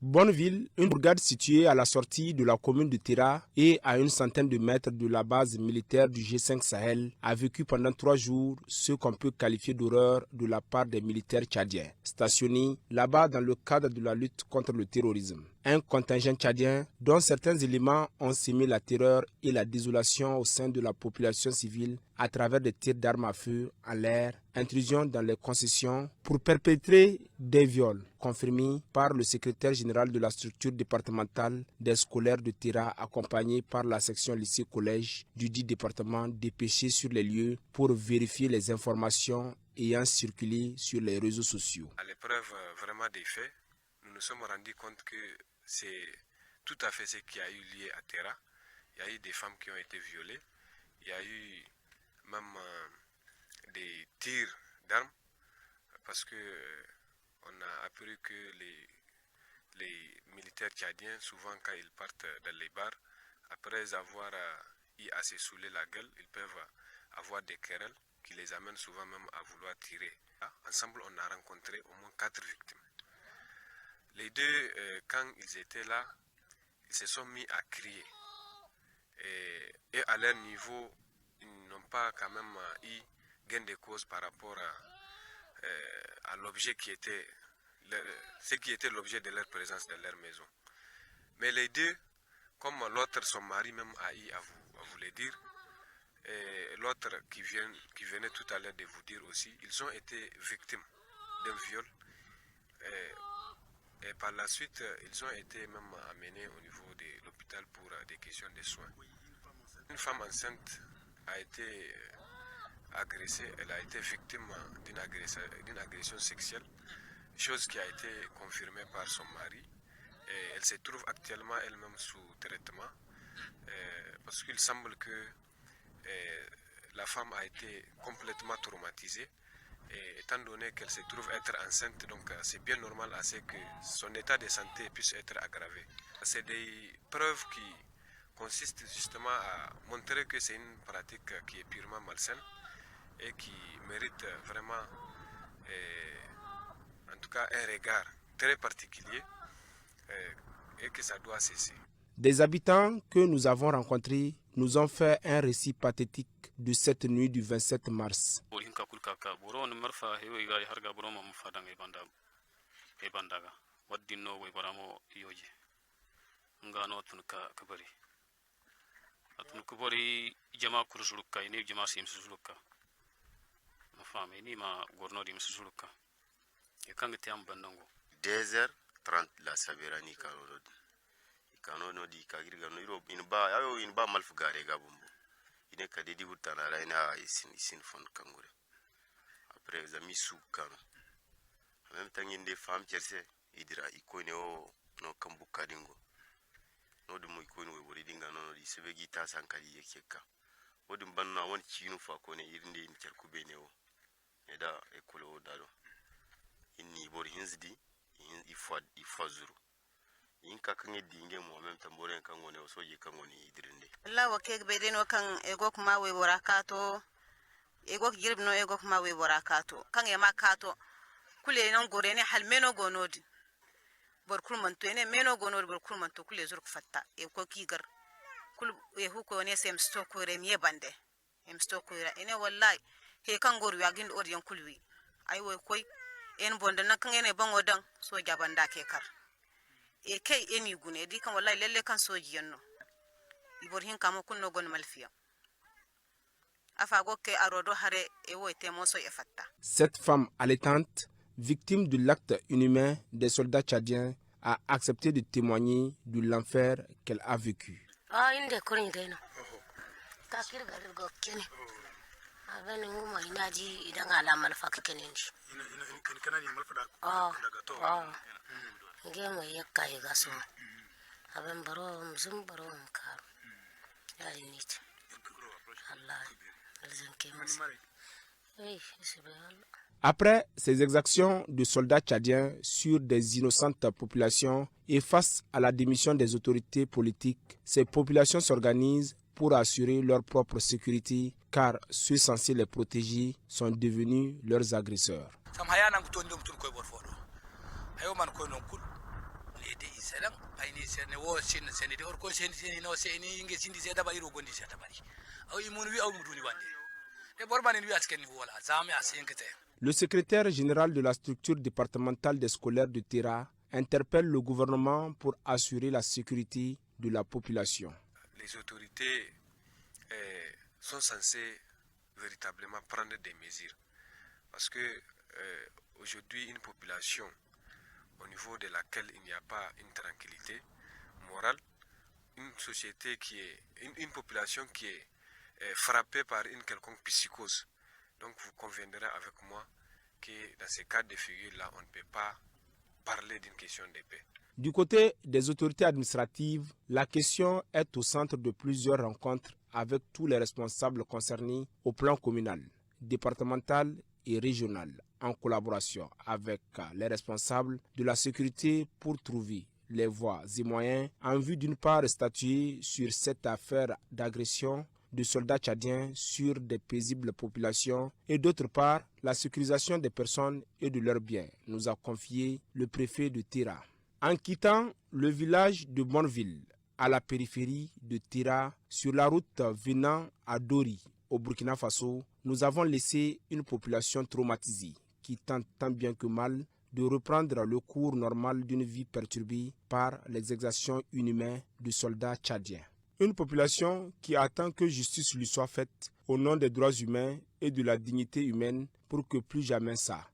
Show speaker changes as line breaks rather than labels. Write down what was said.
Bonneville, une bourgade située à la sortie de la commune de Tera et à une centaine de mètres de la base militaire du G5 Sahel, a vécu pendant 3 jours ce qu'on peut qualifier d'horreur de la part des militaires tchadiens, stationnés là-bas dans le cadre de la lutte contre le terrorisme. Un contingent tchadien dont certains éléments ont sémé la terreur et la désolation au sein de la population civile à travers des tirs d'armes à feu en l'air, intrusion dans les concessions pour perpétrer des viols, confirmés par le secrétaire général de la structure départementale des scolaires de Tera, accompagné par la section lycée-collège du dit département, dépêché sur les lieux pour vérifier les informations ayant circulé sur les réseaux sociaux.
À l'épreuve vraiment des faits, nous nous sommes rendus compte que c'est tout à fait ce qui a eu lieu à Tera. Il y a eu des femmes qui ont été violées, il y a eu même des tirs d'armes, parce que on a appris que les militaires tchadiens, souvent quand ils partent dans les bars, après avoir eu à se saouler la gueule, ils peuvent avoir des querelles qui les amènent souvent même à vouloir tirer. Ensemble, on a rencontré au moins 4 victimes. Les deux, quand ils étaient là, ils se sont mis à crier. Et à leur niveau, ils n'ont pas quand même eu gain de cause par rapport à l'objet qui était, ce qui était l'objet de leur présence dans leur maison. Mais les deux, comme l'autre, son mari même a eu à vous le dire, et l'autre qui venait tout à l'heure de vous dire aussi, ils ont été victimes d'un viol. Et par la suite, ils ont été même amenés au niveau de l'hôpital pour des questions de soins. Une femme enceinte a été agressée, elle a été victime d'une agression sexuelle, chose qui a été confirmée par son mari. Et elle se trouve actuellement elle-même sous traitement, parce qu'il semble que la femme a été complètement traumatisée. Et étant donné qu'elle se trouve être enceinte, donc c'est bien normal à ce que son état de santé puisse être aggravé. C'est des preuves qui consistent justement à montrer que c'est une pratique qui est purement malsaine et qui mérite vraiment, en tout cas, un regard très particulier et que ça doit cesser.
Des habitants que nous avons rencontrés nous ont fait un récit pathétique de cette nuit du 27 mars.
Desert 30 la Sabirani Karodi. Kanono di kagirga no Europe in ba malfugare gabumbu. Ine kadedi hutana raina isin fon kangure. Après zami su kano. En même temps inde femme cherche idira ikone o no kambu kadingo. No dum ikone we bori dinga no di sebegi ta sankali yekeka. Odum banna won chinu fa kone irinde in cerkube ne o. Eda ekolo dalo. Inni bori hinzdi ifazuru. Inka kange dinge mo même tambore kan ngone o soje kan ngoni idirinde
Allah wa kek be deno kan ego kuma we borakato ego girb no ego kuma we borakato kan e makato kule non gore ne hal meno gonodi bor kulman to ne meno gonodi bor kulman to kule zur fatta e ko kigar kul e hu ko ne sem sto ko re mi bande em sto ko ra ene wallahi he kan gor ya gin odiyan kulwi ay wo koy en bonda nan kan ene bango dan so jabanda ke kar e kay eni gune di kan wallahi lalle kan soji yanno ibor hin kamo kunno gon malfiya afa gokke arodo hare e woyte moso e fatta.
Cette femme allaitante, victime de l'acte inhumain des soldats tchadiens, a accepté de témoigner de l'enfer qu'elle a vécu.
Inde korin deno ka kirga go kene abene nguma inaji idan ala malfa kene
in kana ni malfa daga to
ngemo yakka gaso aben baro mzum baro mkar ya init Allah
Après ces exactions de soldats tchadiens sur des innocentes populations et face à la démission des autorités politiques, ces populations s'organisent pour assurer leur propre sécurité car ceux censés les protéger sont devenus leurs agresseurs.
de isalang aini sene wo sene de orko sene no sene inge sindi se dabari ro gondi se dabari aw imun wi aw muduni wande de borbanin wi asken wala zame asinkete.
Le secrétaire général de la structure départementale des scolaires de Tera interpelle le gouvernement pour assurer la sécurité de la population.
Les autorités sont censées véritablement prendre des mesures parce que aujourd'hui une population au niveau de laquelle il n'y a pas une tranquillité morale, une société qui est une population qui est frappée par une quelconque psychose. Donc vous conviendrez avec moi que dans ces cas de figure-là, on ne peut pas parler d'une question de paix.
Du côté des autorités administratives, la question est au centre de plusieurs rencontres avec tous les responsables concernés au plan communal, départemental et régional, en collaboration avec les responsables de la sécurité pour trouver les voies et moyens en vue d'une part statuer sur cette affaire d'agression de soldats tchadiens sur des paisibles populations et d'autre part la sécurisation des personnes et de leurs biens, nous a confié le préfet de Tera. En quittant le village de Bonneville, à la périphérie de Tera, sur la route venant à Dori, au Burkina Faso, nous avons laissé une population traumatisée qui tente tant bien que mal de reprendre le cours normal d'une vie perturbée par les exactions inhumaines de soldats tchadiens. Une population qui attend que justice lui soit faite au nom des droits humains et de la dignité humaine pour que plus jamais ça